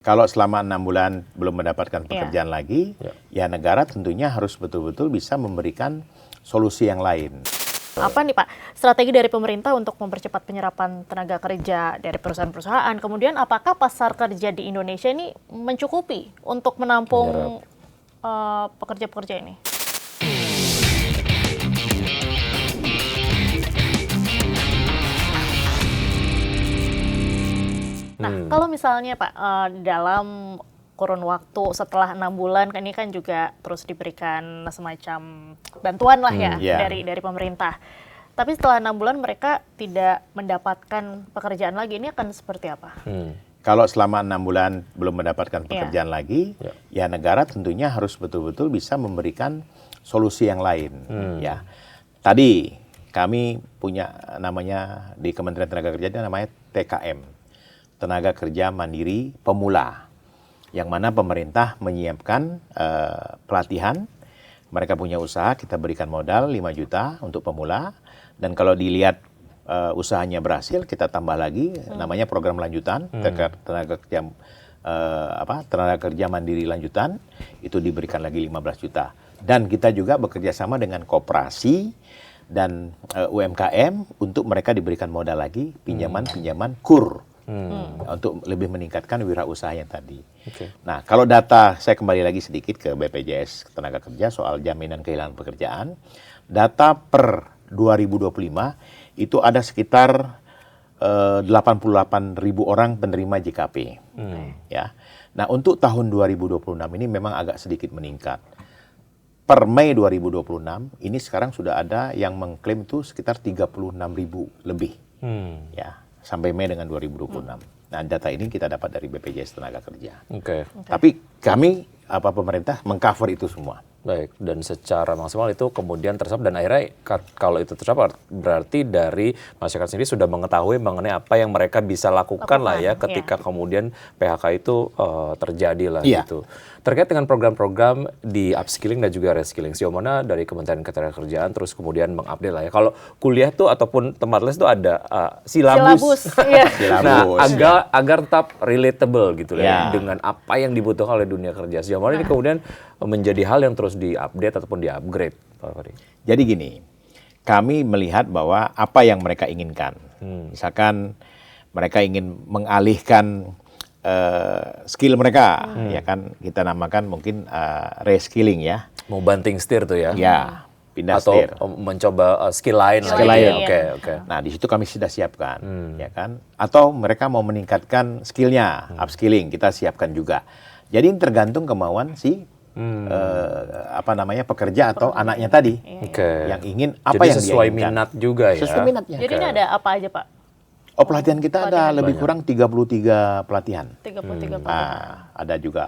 Kalau selama 6 bulan belum mendapatkan pekerjaan lagi, ya negara tentunya harus betul-betul bisa memberikan solusi yang lain. Apa nih Pak, strategi dari pemerintah untuk mempercepat penyerapan tenaga kerja dari perusahaan-perusahaan? Kemudian apakah pasar kerja di Indonesia ini mencukupi untuk menampung pekerja-pekerja ini? Nah, kalau misalnya Pak, dalam kurun waktu setelah 6 bulan, ini kan juga terus diberikan semacam bantuan lah ya dari pemerintah. Tapi setelah 6 bulan mereka tidak mendapatkan pekerjaan lagi, ini akan seperti apa? Kalau selama 6 bulan belum mendapatkan pekerjaan lagi, ya negara tentunya harus betul-betul bisa memberikan solusi yang lain. Ya, tadi kami punya namanya di Kementerian Tenaga Kerja itu namanya TKM. Tenaga Kerja Mandiri Pemula, yang mana pemerintah menyiapkan pelatihan, mereka punya usaha, kita berikan modal 5 juta untuk pemula, dan kalau dilihat usahanya berhasil, kita tambah lagi, namanya program lanjutan, tenaga kerja mandiri lanjutan, itu diberikan lagi 15 juta. Dan kita juga bekerja sama dengan koperasi dan UMKM untuk mereka diberikan modal lagi, pinjaman KUR. Untuk lebih meningkatkan wirausaha yang tadi. Nah, kalau data, saya kembali lagi sedikit ke BPJS Tenaga Kerja soal jaminan kehilangan pekerjaan. Data per 2025 itu ada sekitar 88.000 orang penerima JKP. Ya. Nah, untuk tahun 2026 ini memang agak sedikit meningkat. Per Mei 2026 ini sekarang sudah ada yang mengklaim itu sekitar 36.000 lebih. Ya. Sampai Mei dengan 2026. Nah, data ini kita dapat dari BPJS Tenaga Kerja. Tapi kami, pemerintah mengcover itu semua. Baik, dan secara maksimal itu kemudian terserap, dan akhirnya kalau itu terserap berarti dari masyarakat sendiri sudah mengetahui mengenai apa yang mereka bisa lakukan lah ya ketika kemudian PHK itu terjadi lah gitu. Terkait dengan program-program di upskilling dan juga reskilling, sejauh mana dari Kementerian Ketenagakerjaan terus kemudian mengupdate lah ya. Kalau kuliah tuh ataupun tempat les tuh ada silabus. Nah, agar tetap relatable gitu ya dengan apa yang dibutuhkan oleh dunia kerja. Sejauh mana ini kemudian menjadi hal yang terus diupdate ataupun diupgrade, Pak Fahri? Jadi gini, kami melihat bahwa apa yang mereka inginkan. Misalkan mereka ingin mengalihkan skill mereka, ya kan kita namakan mungkin reskilling ya. Mau banting setir tuh ya? Ya, pindah atau setir. mencoba skill lain. Oke. Nah, di situ kami sudah siapkan, ya kan. Atau mereka mau meningkatkan skillnya, upskilling kita siapkan juga. Jadi ini tergantung kemauan si pekerja atau anaknya tadi, yang ingin apa. Jadi yang sesuai dia inginkan. minat juga ya. Sesuai minatnya. Jadi ini ada apa aja Pak? Pelatihan kita ada lebih kurang 33 pelatihan. 33 pelatihan. Ada juga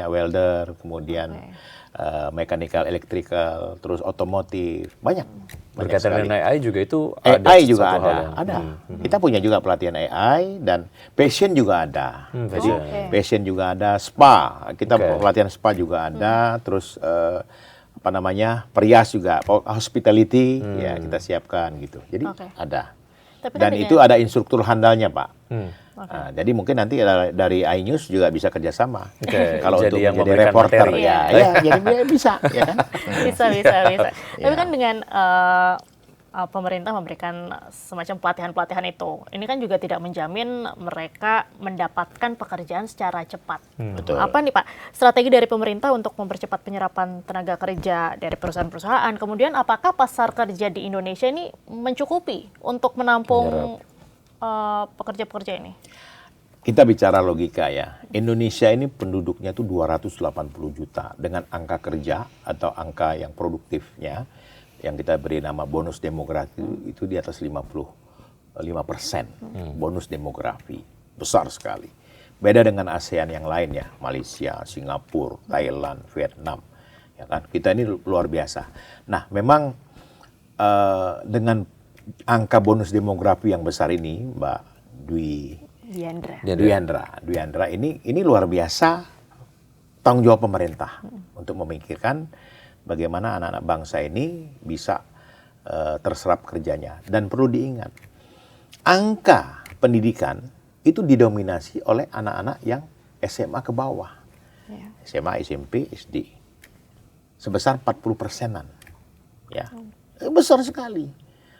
welder, kemudian mechanical, electrical, terus otomotif, banyak Berkaitan dengan AI juga itu AI juga ada. Kita punya juga pelatihan AI, dan passion juga ada. Jadi passion juga ada, spa, kita pelatihan spa juga ada, terus perias juga, hospitality ya kita siapkan gitu. Jadi ada. Dan itu ada instruktur handalnya, Pak. Jadi mungkin nanti dari iNews juga bisa kerjasama. Kalau untuk menjadi reporter jadi bisa, ya kan? Bisa. Tapi kan dengan pemerintah memberikan semacam pelatihan-pelatihan itu, ini kan juga tidak menjamin mereka mendapatkan pekerjaan secara cepat. Betul. Apa nih Pak, strategi dari pemerintah untuk mempercepat penyerapan tenaga kerja dari perusahaan-perusahaan? Kemudian apakah pasar kerja di Indonesia ini mencukupi untuk menampung pekerja-pekerja ini? Kita bicara logika ya. Indonesia ini penduduknya itu 280 juta dengan angka kerja atau angka yang produktifnya yang kita beri nama bonus demografi itu di atas 55%. Bonus demografi besar sekali. Beda dengan ASEAN yang lain ya, Malaysia, Singapura, Thailand, Vietnam. Ya kan? Kita ini luar biasa. Nah, memang dengan angka bonus demografi yang besar ini, Mbak Dwiandra ini luar biasa tanggung jawab pemerintah untuk memikirkan bagaimana anak-anak bangsa ini bisa terserap kerjanya. Dan perlu diingat, angka pendidikan itu didominasi oleh anak-anak yang SMA ke bawah. SMA, SMP, SD. Sebesar 40%-an. Ya. Besar sekali.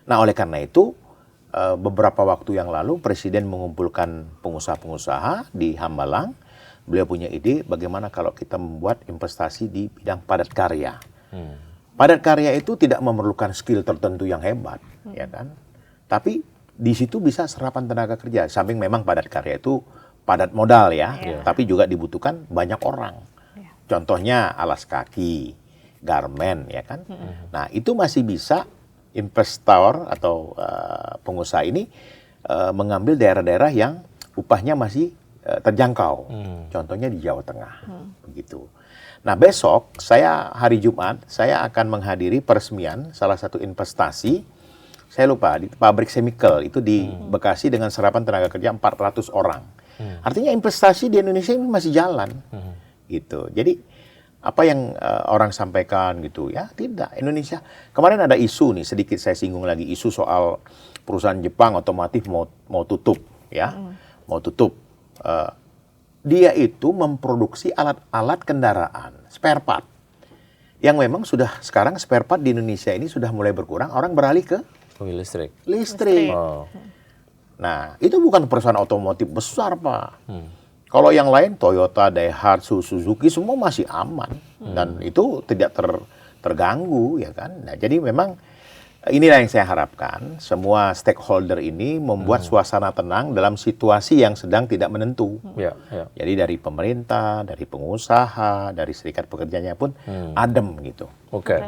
Nah, oleh karena itu beberapa waktu yang lalu Presiden mengumpulkan pengusaha-pengusaha di Hambalang. Beliau punya ide bagaimana kalau kita membuat investasi di bidang padat karya. Padat karya itu tidak memerlukan skill tertentu yang hebat, ya kan? Tapi di situ bisa serapan tenaga kerja. Samping memang padat karya itu padat modal ya, tapi juga dibutuhkan banyak orang. Contohnya alas kaki, garmen, ya kan? Nah, itu masih bisa investor atau pengusaha ini mengambil daerah-daerah yang upahnya masih terjangkau. Contohnya di Jawa Tengah, begitu. Nah, besok saya hari Jumat saya akan menghadiri peresmian salah satu investasi. Saya lupa di pabrik chemical itu di Bekasi dengan serapan tenaga kerja 400 orang. Artinya investasi di Indonesia ini masih jalan, gitu. Jadi apa yang orang sampaikan gitu ya, tidak. Indonesia kemarin ada isu nih, sedikit saya singgung lagi, isu soal perusahaan Jepang otomotif mau tutup ya, mau tutup. Dia itu memproduksi alat-alat kendaraan spare part yang memang sudah sekarang spare part di Indonesia ini sudah mulai berkurang, orang beralih ke listrik. Oh. Nah, itu bukan perusahaan otomotif besar, Pak. Kalau yang lain, Toyota, Daihatsu, Suzuki, semua masih aman. Dan itu tidak terganggu, ya kan. Nah, jadi memang inilah yang saya harapkan. Semua stakeholder ini membuat suasana tenang dalam situasi yang sedang tidak menentu. Jadi dari pemerintah, dari pengusaha, dari serikat pekerjanya pun adem gitu.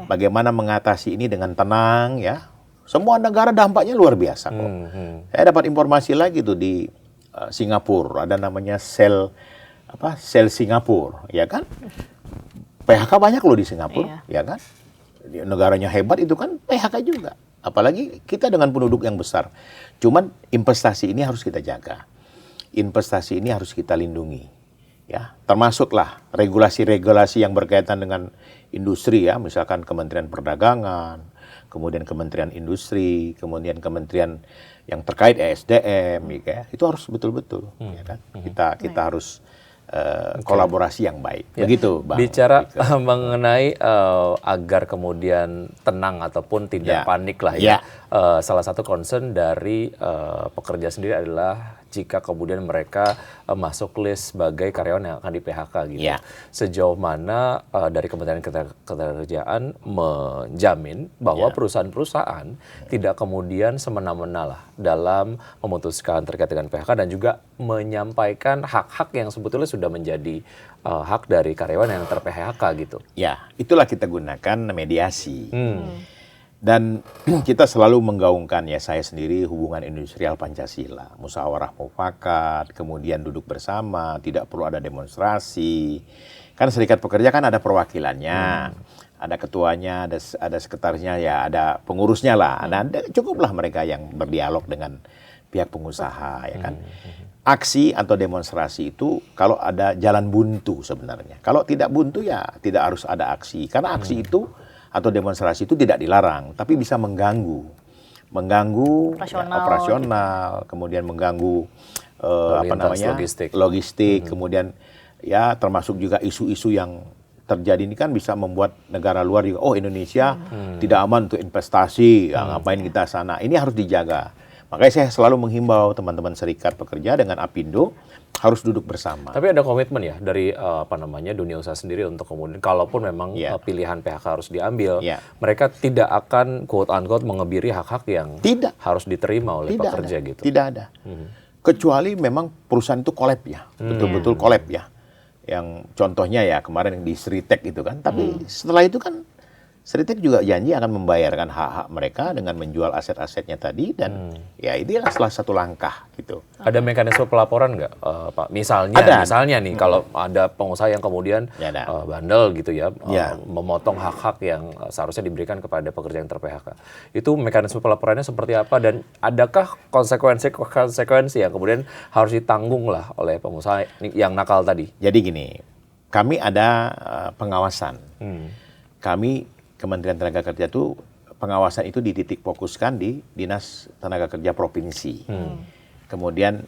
Bagaimana mengatasi ini dengan tenang, ya. Semua negara dampaknya luar biasa kok. Saya dapat informasi lagi tuh di Singapura, ada namanya sel Singapura, ya kan? PHK banyak loh di Singapura, ya kan? Negaranya hebat itu kan PHK juga. Apalagi kita dengan penduduk yang besar. Cuman investasi ini harus kita jaga. Investasi ini harus kita lindungi. Ya, termasuklah regulasi-regulasi yang berkaitan dengan industri ya, misalkan Kementerian Perdagangan, kemudian Kementerian Industri, kemudian kementerian yang terkait ESDM, ya, itu harus betul-betul, ya kan? Kita harus kolaborasi yang baik. Begitu, Bang. Bicara mengenai agar kemudian tenang ataupun tidak panik lah ya. Salah satu concern dari pekerja sendiri adalah jika kemudian mereka masuk list sebagai karyawan yang akan di PHK gitu. Sejauh mana dari Kementerian Ketenagakerjaan menjamin bahwa perusahaan-perusahaan tidak kemudian semena-mena lah dalam memutuskan terkait dengan PHK dan juga menyampaikan hak-hak yang sebetulnya sudah menjadi hak dari karyawan yang ter-PHK gitu. Ya, itulah kita gunakan mediasi. Dan kita selalu menggaungkan ya, saya sendiri hubungan industrial Pancasila, musyawarah mufakat, kemudian duduk bersama, tidak perlu ada demonstrasi. Kan serikat pekerja kan ada perwakilannya, ada ketuanya, ada sekretarisnya, ya ada pengurusnya lah. Nah, cukuplah mereka yang berdialog dengan pihak pengusaha, ya kan. Aksi atau demonstrasi itu kalau ada jalan buntu sebenarnya. Kalau tidak buntu ya tidak harus ada aksi. Karena aksi itu atau demonstrasi itu tidak dilarang, tapi bisa mengganggu operasional, kemudian mengganggu logistik, kemudian ya termasuk juga isu-isu yang terjadi ini kan bisa membuat negara luar juga, oh Indonesia tidak aman untuk investasi, ya, ngapain kita sana. Ini harus dijaga. Makanya saya selalu menghimbau teman-teman serikat pekerja dengan Apindo harus duduk bersama. Tapi ada komitmen ya dari dunia usaha sendiri untuk kemudian kalaupun memang pilihan PHK harus diambil, mereka tidak akan quote unquote mengebiri hak-hak yang harus diterima oleh pekerja gitu. Tidak ada. Kecuali memang perusahaan itu kolab ya, betul-betul kolab ya. Yang contohnya ya kemarin di Sritek itu kan, tapi setelah itu kan Sritek juga janji akan membayarkan hak-hak mereka dengan menjual aset-asetnya tadi dan ya itu adalah salah satu langkah gitu. Ada mekanisme pelaporan nggak, Pak? Misalnya nih kalau ada pengusaha yang kemudian bandel gitu ya, memotong hak-hak yang seharusnya diberikan kepada pekerja yang ter-PHK. Itu mekanisme pelaporannya seperti apa dan adakah konsekuensi yang kemudian harus ditanggung lah oleh pengusaha yang nakal tadi? Jadi gini, kami ada pengawasan. Kami Kementerian Tenaga Kerja itu pengawasan itu dititik fokuskan di Dinas Tenaga Kerja Provinsi. Kemudian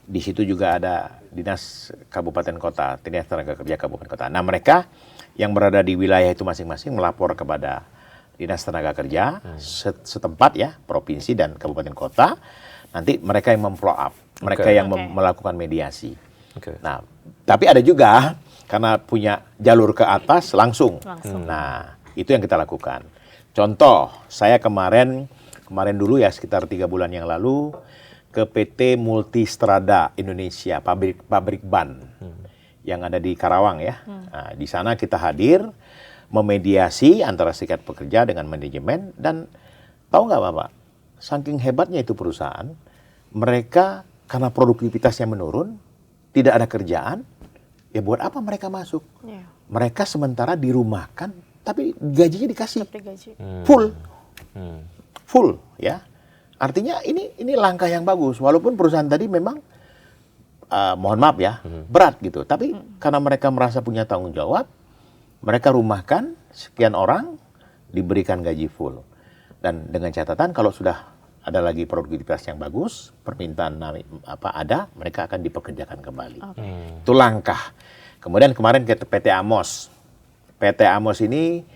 Di situ juga ada dinas kabupaten kota, dinas tenaga kerja kabupaten kota. Nah mereka yang berada di wilayah itu masing-masing melapor kepada dinas tenaga kerja setempat ya, provinsi dan kabupaten kota. Nanti mereka yang memfollow up, mereka yang melakukan mediasi. Nah, tapi ada juga karena punya jalur ke atas langsung. Nah, itu yang kita lakukan. Contoh, saya kemarin dulu ya sekitar 3 bulan yang lalu ke PT Multistrada Indonesia, pabrik ban yang ada di Karawang ya. Nah, di sana kita hadir memediasi antara serikat pekerja dengan manajemen dan tahu nggak Bapak, saking hebatnya itu perusahaan, mereka karena produktivitasnya menurun, tidak ada kerjaan, ya buat apa mereka masuk? Mereka sementara dirumahkan, tapi gajinya dikasih full ya. Artinya ini langkah yang bagus, walaupun perusahaan tadi memang mohon maaf ya berat gitu, tapi karena mereka merasa punya tanggung jawab, mereka rumahkan sekian orang, diberikan gaji full. Dan dengan catatan kalau sudah ada lagi produktivitas yang bagus, permintaan ada, mereka akan dipekerjakan kembali. Itu langkah. Kemudian kemarin ke PT Amos. PT Amos ini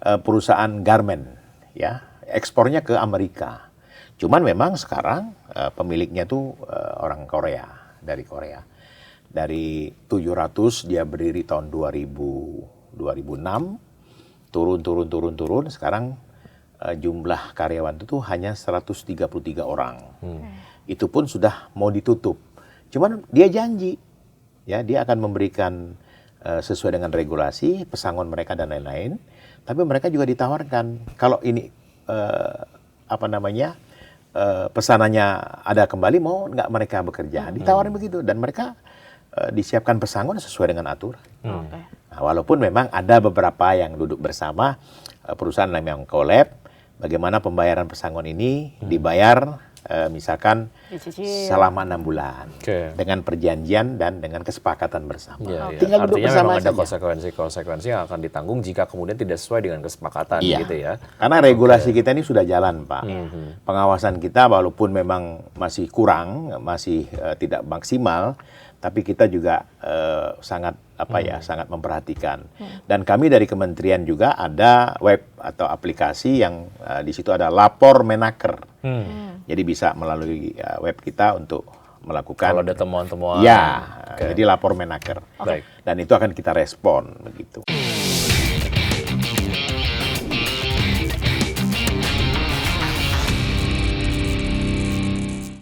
perusahaan garment, ya, ekspornya ke Amerika. Cuman memang sekarang pemiliknya tuh orang Korea, dari Korea. Dari 700 dia berdiri tahun 2006, turun. Sekarang jumlah karyawan itu hanya 133 orang. Itu pun sudah mau ditutup. Cuman dia janji, ya dia akan memberikan sesuai dengan regulasi, pesangon mereka dan lain-lain. Tapi mereka juga ditawarkan kalau ini pesanannya ada kembali, mau nggak mereka bekerja? Ditawarin begitu dan mereka disiapkan pesangon sesuai dengan aturan. Nah, walaupun memang ada beberapa yang duduk bersama perusahaan yang collab. Bagaimana pembayaran pesangon ini dibayar misalkan selama 6 bulan dengan perjanjian dan dengan kesepakatan bersama. Tinggal duduk bersama. Artinya memang ada konsekuensi yang akan ditanggung jika kemudian tidak sesuai dengan kesepakatan gitu ya. Karena regulasi kita ini sudah jalan Pak. Pengawasan kita walaupun memang masih kurang, masih tidak maksimal, tapi kita juga sangat sangat memperhatikan. Dan kami dari kementerian juga ada web atau aplikasi yang di situ ada lapor Menaker. Jadi bisa melalui web kita untuk melakukan kalau ada temuan-temuan. Ya, jadi lapor Menaker. Dan itu akan kita respon begitu.